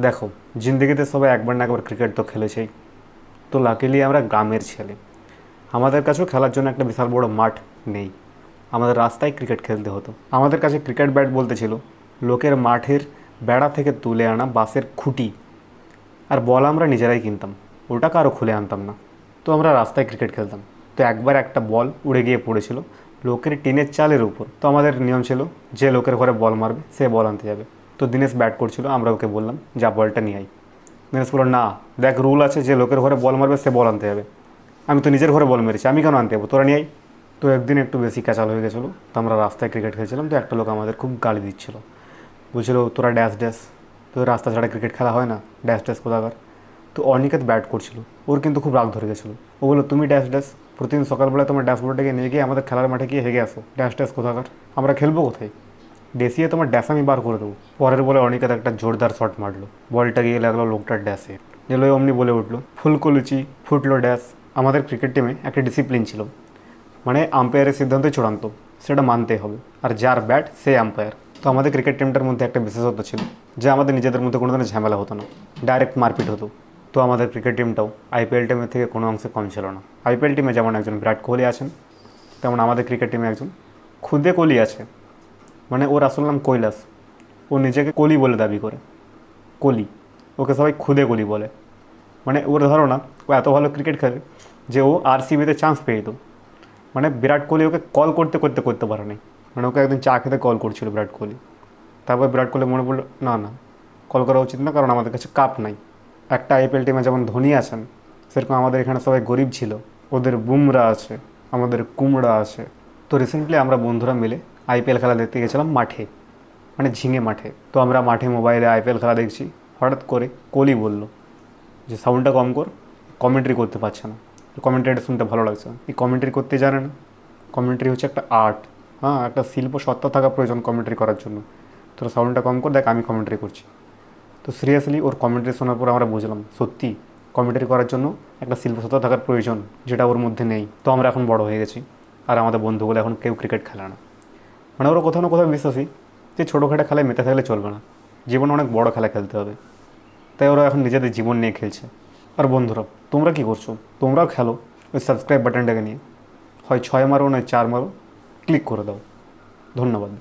দেখো, জিন্দেগিতে সবাই একবার না একবার ক্রিকেট তো খেলেছেই। তো লাকিলি আমরা গ্রামের ছেলে, আমাদের কাছেও খেলার জন্য একটা বিশাল বড় মাঠ নেই। আমাদের রাস্তায় ক্রিকেট খেলতে হতো। আমাদের কাছে ক্রিকেট ব্যাট বলতে ছিল লোকের মাঠের বেড়া থেকে তুলে আনা বাঁশের খুঁটি, আর বল আমরা নিজেরাই কিনতাম, ওটা কারো খুলে আনতাম না। তো আমরা রাস্তায় ক্রিকেট খেলতাম। তো একবার একটা বল উড়ে গিয়ে পড়েছিল লোকের টিনের চালের উপর। তো আমাদের নিয়ম ছিল যে লোকের ঘরে বল মারবে সে বল আনতে যাবে। তো দিনেশ ব্যাট করছিল, আমরা ওকে বললাম যা বলটা নিয়ে আই। দিনেশ বলল না, দেখ রুল আছে যে লোকের ঘরে বল মারবে সে বল আনতে যাবে। আমি তো নিজের ঘরে বল মেরেছি, আমি কেন আনতে যাবো, তোরা নিয়ে আই। তো একদিন একটু বেশি ক্যাচাল হয়ে গেছিলো। তো আমরা রাস্তায় ক্রিকেট খেলছিলাম। তো একটা লোক আমাদের খুব গালি দিচ্ছিল, বলছিল তোরা ড্যাশ ড্যাশ, তো রাস্তা ছাড়া ক্রিকেট খেলা হয় না, ড্যাশ ড্যাশ কোথাকার। তো অনিকেত ব্যাট করছিল, ওর কিন্তু খুব রাগ ধরে গেছিলো। ও বললো তুমি ড্যাশ ড্যাশ, প্রতিদিন সকালবেলা তোমার ড্যাশবোর্ডটাকে নিয়ে গিয়ে আমাদের খেলার মাঠে গিয়ে হেগে আসো, ড্যাশ ড্যাশ কোথাকার, আমরা খেলবো কোথায়, ডেসিয়ে তোমার ড্যাশ আমি বার করে দেবো। পরের বলে অনিকেত একটা জোরদার শট মারলো, বলটা গিয়ে লাগলো লোকটার ড্যাশে। গেলো অমনি বলে উঠলো ফুলকো লুচি ফুটলো ড্যাশ। আমাদের ক্রিকেট টিমে একটা ডিসিপ্লিন ছিল, মানে আম্পায়ারের সিদ্ধান্তই চূড়ান্ত, সেটা মানতেই হবে, আর যার ব্যাট সে আম্পায়ার। তো আমাদের ক্রিকেট টিমটার মধ্যে একটা বিশেষত্ব ছিল যে আমাদের নিজেদের মধ্যে কোনো ধরনের ঝামেলা হতো না, ডাইরেক্ট মারপিট হতো। তো আমাদের ক্রিকেট টিমটাও আইপিএল টিমের থেকে কোনো অংশে কম ছিল না। আইপিএল টিমে যেমন একজন বিরাট কোহলি আছেন, তেমন আমাদের ক্রিকেট টিমে একজন খুদে কোহলি আছে। মানে ওর আসল নাম কৈলাস, ও নিজেকে কোহলি বলে দাবি করে, কোহলি, ওকে সবাই খুদে কোহলি বলে। মানে ওর ধারণা ও এত ভালো ক্রিকেট খেলে যে ও আরসিবিতে চান্স পেয়ে যেত। মানে বিরাট কোহলি ওকে কল করতে করতে করতে পারে নাই, মানে ওকে একদিন চা খেতে কল করছিল বিরাট কোহলি। তারপর বিরাট কোহলি মনে পড়লো না না, কল করা উচিত না, কারণ আমাদের কাছে কাপ নাই। একটা আইপিএল টিমে যেমন ধোনি আছেন, সেরকম আমাদের এখানে সবাই গরিব ছিল। ওদের বুমরা আছে, আমাদের কুমড়া আছে। তো রিসেন্টলি আমরা বন্ধুরা মিলে আইপিএল খেলা দেখতে গেছিলাম মাঠে, মানে ঝিঙে মাঠে। তো আমরা মাঠে মোবাইলে আইপিএল খেলা দেখছি, হঠাৎ করে কোহলি বলল যে সাউন্ডটা কম কর, কমেন্ট্রি করতে পারছে না, কমেন্ট্রিটা শুনতে ভালো লাগছে না। এই কমেন্ট্রি করতে জানে না, কমেন্ট্রি হচ্ছে একটা আর্ট, হ্যাঁ একটা শিল্প সত্তা থাকা প্রয়োজন কমেন্ট্রি করার জন্য। তোর সাউন্ডটা কম কর, দেখ আমি কমেন্ট্রি করছি। তো সিরিয়াসলি ওর কমেন্ট্রি শোনার পর আমরা বুঝলাম সত্যি কমেন্ট্রি করার জন্য একটা শিল্পসত্তা থাকার প্রয়োজন, যেটা ওর মধ্যে নেই। তো আমরা এখন বড় হয়ে গেছি, আর আমাদের বন্ধুগুলো এখন কেউ ক্রিকেট খেলে না। মানে ওরা কোথাও না কোথাও বিশ্বাসী যে ছোটোখাটো খেলায় মেতে থাকলে চলবে না, জীবনে অনেক বড় খেলা খেলতে হবে। তাই ওরা এখন নিজেদের জীবন নিয়ে খেলছে। আর বন্ধুরা, তোমরা কী করছো? তোমরাও খেলো ওই সাবস্ক্রাইব বাটনটাকে নিয়ে, হয় 6 মারো নয় 4 মারো, ক্লিক করে দাও। ধন্যবাদ।